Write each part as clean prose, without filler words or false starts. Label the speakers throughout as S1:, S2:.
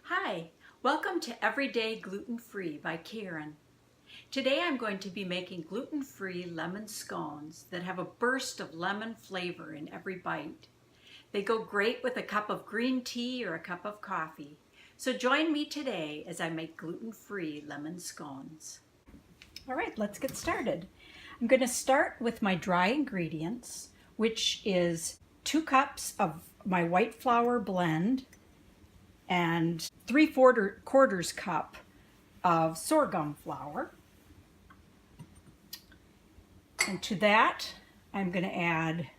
S1: Hi, welcome to Everyday Gluten-Free by Karen. Today I'm going to be making gluten-free lemon scones that have a burst of lemon flavor in every bite. They go great with a cup of green tea or a cup of coffee. So join me today as I make gluten-free lemon scones. All right, let's get started. I'm going to start with my dry ingredients, which is 2 cups of my white flour blend and 3/4 cup of sorghum flour. And to that, I'm going to add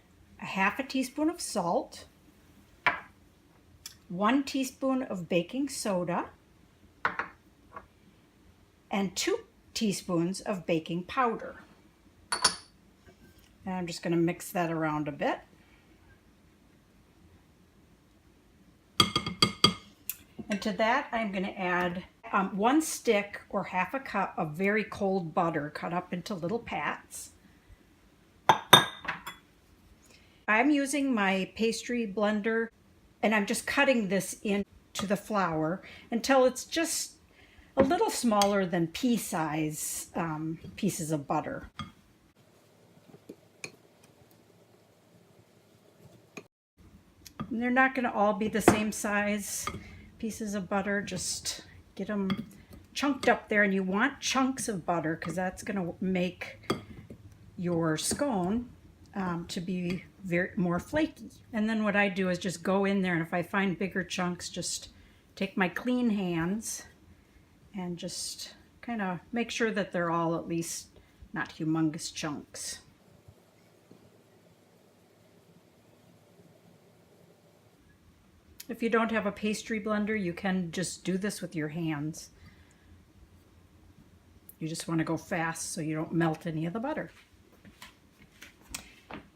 S1: a 1/2 teaspoon of salt, 1 teaspoon of baking soda, and 2 teaspoons of baking powder. And I'm just going to mix that around a bit. And to that, I'm going to add 1 stick or 1/2 cup of very cold butter cut up into little pats. I'm using my pastry blender and I'm just cutting this into the flour until it's just a little smaller than pea-size pieces of butter. And they're not going to all be the same size pieces of butter, just get them chunked up there, and you want chunks of butter because that's going to make your scone to be more flaky. And then what I do is just go in there, and if I find bigger chunks, just take my clean hands and just kind of make sure that they're all at least not humongous chunks. If you don't have a pastry blender, you can just do this with your hands. You just want to go fast so you don't melt any of the butter.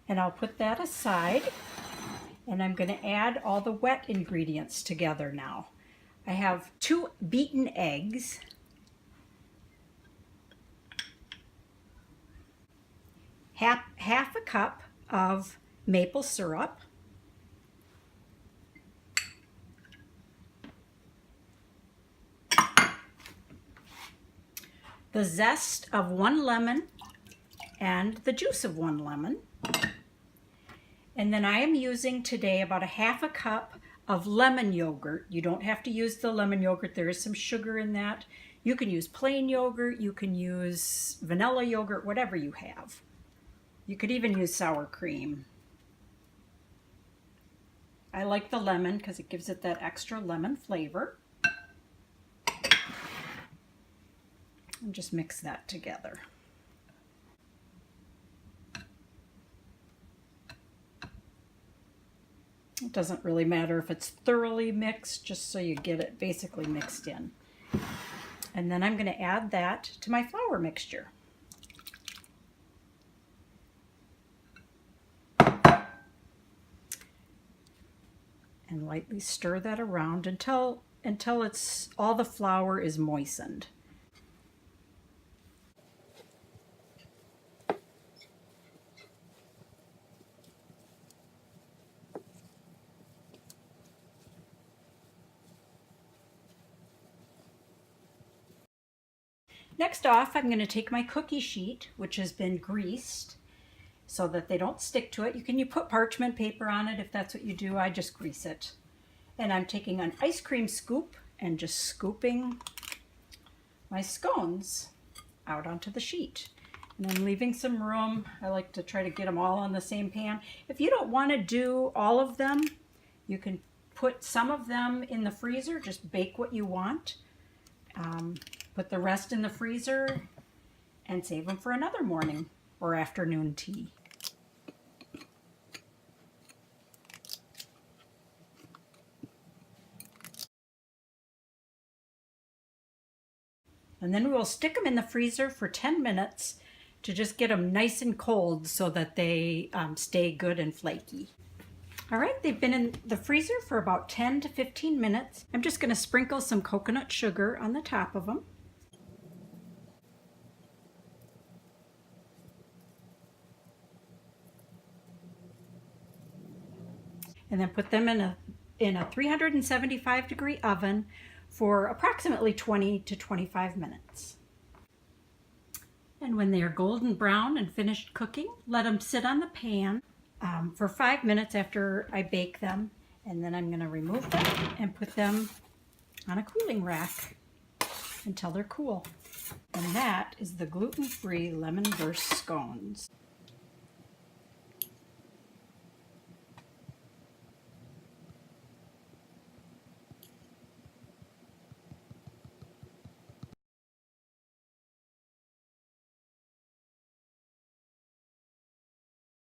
S1: And I'll put that aside, and I'm going to add all the wet ingredients together now. I have 2 beaten eggs, half a cup of maple syrup, the zest of 1 lemon and the juice of 1 lemon. And then I am using today about 1/2 cup of lemon yogurt. You don't have to use the lemon yogurt. There is some sugar in that. You can use plain yogurt. You can use vanilla yogurt, whatever you have. You could even use sour cream. I like the lemon because it gives it that extra lemon flavor. And just mix that together. It doesn't really matter if it's thoroughly mixed, just so you get it basically mixed in. And then I'm going to add that to my flour mixture. And lightly stir that around until it's all the flour is moistened. Next off, I'm going to take my cookie sheet, which has been greased so that they don't stick to it. You put parchment paper on it if that's what you do. I just grease it. And I'm taking an ice cream scoop and just scooping my scones out onto the sheet. And then leaving some room. I like to try to get them all on the same pan. If you don't want to do all of them, you can put some of them in the freezer. Just bake what you want. Put the rest in the freezer and save them for another morning or afternoon tea. And then we will stick them in the freezer for 10 minutes to just get them nice and cold so that they stay good and flaky. All right, they've been in the freezer for about 10 to 15 minutes. I'm just going to sprinkle some coconut sugar on the top of them. And then put them in a 375-degree oven for approximately 20 to 25 minutes. And when they are golden brown and finished cooking, let them sit on the pan for 5 minutes after I bake them. And then I'm going to remove them and put them on a cooling rack until they're cool. And that is the gluten-free lemon burst scones.